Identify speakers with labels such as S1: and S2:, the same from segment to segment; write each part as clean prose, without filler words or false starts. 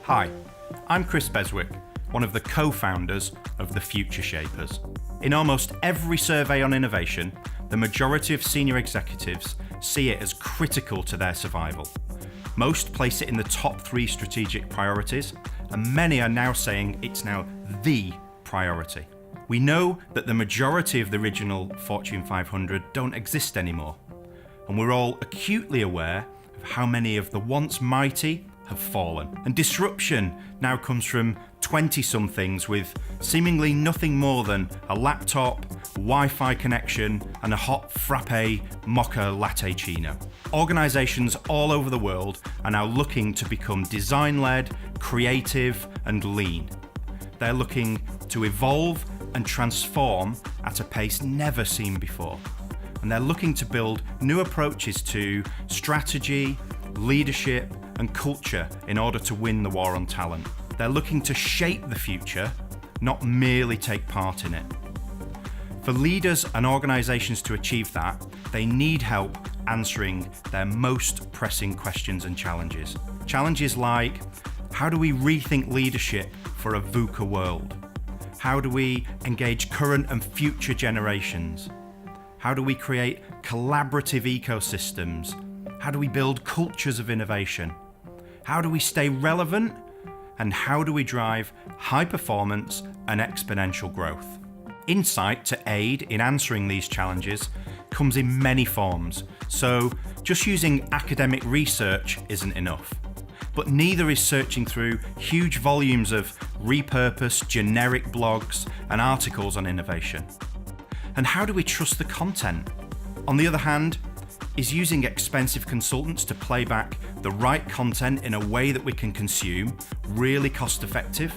S1: Hi, I'm Chris Beswick, one of the co-founders of the Future Shapers. In almost every survey on innovation, the majority of senior executives see it as critical to their survival. Most place it in the top 3 strategic priorities, and many are now saying it's now the priority. We know that the majority of the original Fortune 500 don't exist anymore, and we're all acutely aware of how many of the once mighty have fallen. And disruption now comes from 20-somethings with seemingly nothing more than a laptop, Wi-Fi connection, and a hot frappe mocha latte chino. Organizations all over the world are now looking to become design-led, creative, and lean. They're looking to evolve and transform at a pace never seen before. And they're looking to build new approaches to strategy, leadership, and culture in order to win the war on talent. They're looking to shape the future, not merely take part in it. For leaders and organizations to achieve that, they need help answering their most pressing questions and challenges. Challenges like, how do we rethink leadership for a VUCA world? How do we engage current and future generations? How do we create collaborative ecosystems? How do we build cultures of innovation? How do we stay relevant? And how do we drive high performance and exponential growth? Insight to aid in answering these challenges comes in many forms, so just using academic research isn't enough. But neither is searching through huge volumes of repurposed generic blogs and articles on innovation. And how do we trust the content? On the other hand, is using expensive consultants to play back the right content in a way that we can consume really cost effective?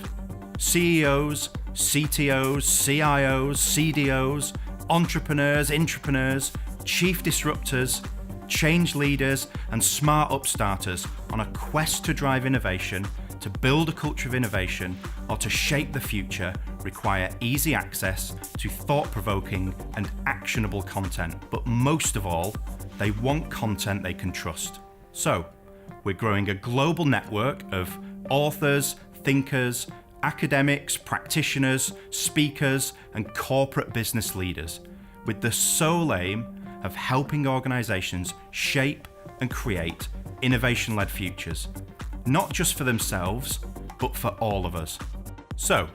S1: CEOs, CTOs, CIOs, CDOs, entrepreneurs, intrapreneurs, chief disruptors, change leaders, and smart upstarters on a quest to drive innovation, to build a culture of innovation, or to shape the future require easy access to thought-provoking and actionable content. But most of all, they want content they can trust. So, we're growing a global network of authors, thinkers, academics, practitioners, speakers, and corporate business leaders, with the sole aim of helping organizations shape and create innovation-led futures, not just for themselves, but for all of us. So,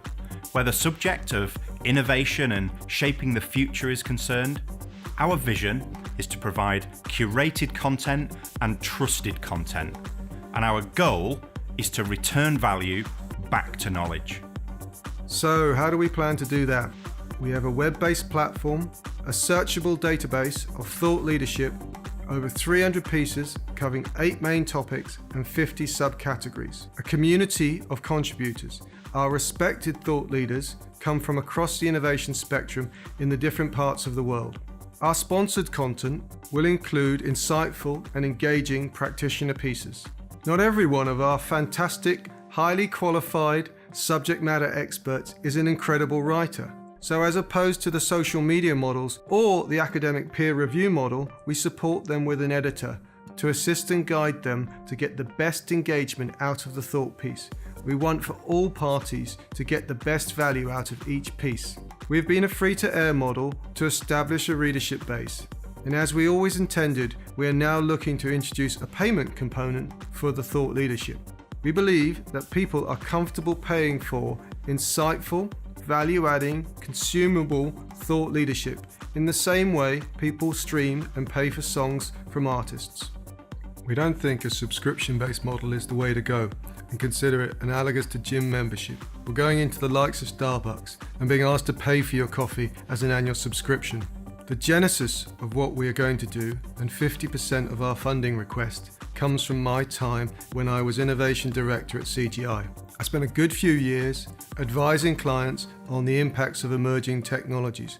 S1: where the subject of innovation and shaping the future is concerned, our vision is to provide curated content and trusted content. And our goal is to return value back to knowledge.
S2: So how do we plan to do that? We have a web-based platform, a searchable database of thought leadership, over 300 pieces covering 8 main topics and 50 subcategories. A community of contributors. Our respected thought leaders come from across the innovation spectrum in the different parts of the world. Our sponsored content will include insightful and engaging practitioner pieces. Not every one of our fantastic, highly qualified subject matter experts is an incredible writer. So as opposed to the social media models or the academic peer review model, we support them with an editor to assist and guide them to get the best engagement out of the thought piece. We want for all parties to get the best value out of each piece. We've been a free-to-air model to establish a readership base. And as we always intended, we are now looking to introduce a payment component for the thought leadership. We believe that people are comfortable paying for insightful, value-adding, consumable thought leadership in the same way people stream and pay for songs from artists. We don't think a subscription-based model is the way to go and consider it analogous to gym membership or going into the likes of Starbucks and being asked to pay for your coffee as an annual subscription. The genesis of what we are going to do, and 50% of our funding request, comes from my time when I was Innovation Director at CGI. I spent a good few years advising clients on the impacts of emerging technologies.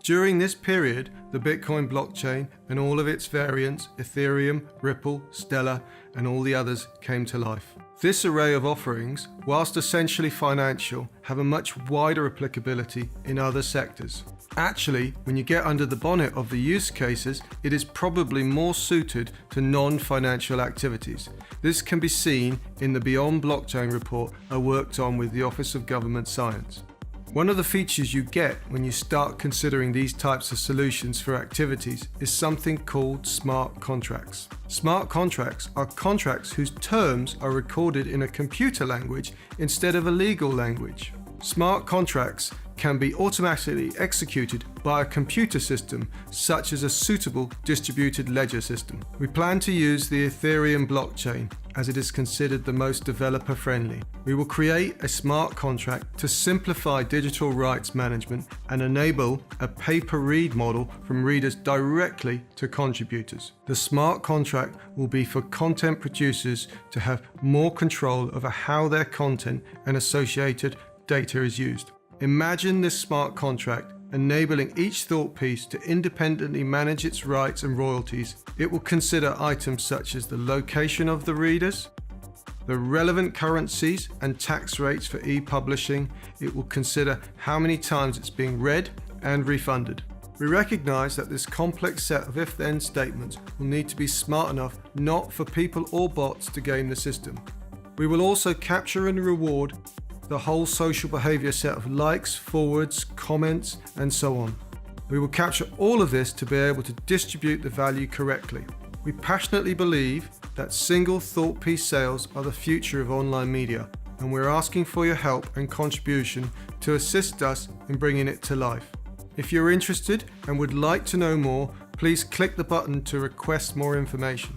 S2: During this period, the Bitcoin blockchain and all of its variants, Ethereum, Ripple, Stellar, and all the others came to life. This array of offerings, whilst essentially financial, have a much wider applicability in other sectors. Actually, when you get under the bonnet of the use cases, it is probably more suited to non-financial activities. This can be seen in the Beyond Blockchain report I worked on with the Office of Government Science. One of the features you get when you start considering these types of solutions for activities is something called smart contracts. Smart contracts are contracts whose terms are recorded in a computer language instead of a legal language. Smart contracts can be automatically executed by a computer system such as a suitable distributed ledger system. We plan to use the Ethereum blockchain as it is considered the most developer friendly. We will create a smart contract to simplify digital rights management and enable a pay-per-read model from readers directly to contributors. The smart contract will be for content producers to have more control over how their content and associated data is used. Imagine this smart contract enabling each thought piece to independently manage its rights and royalties. It will consider items such as the location of the readers, the relevant currencies and tax rates for e-publishing. It will consider how many times it's being read and refunded. We recognize that this complex set of if-then statements will need to be smart enough not for people or bots to game the system. We will also capture and reward the whole social behavior set of likes, forwards, comments, and so on. We will capture all of this to be able to distribute the value correctly. We passionately believe that single thought piece sales are the future of online media, and we're asking for your help and contribution to assist us in bringing it to life. If you're interested and would like to know more, please click the button to request more information.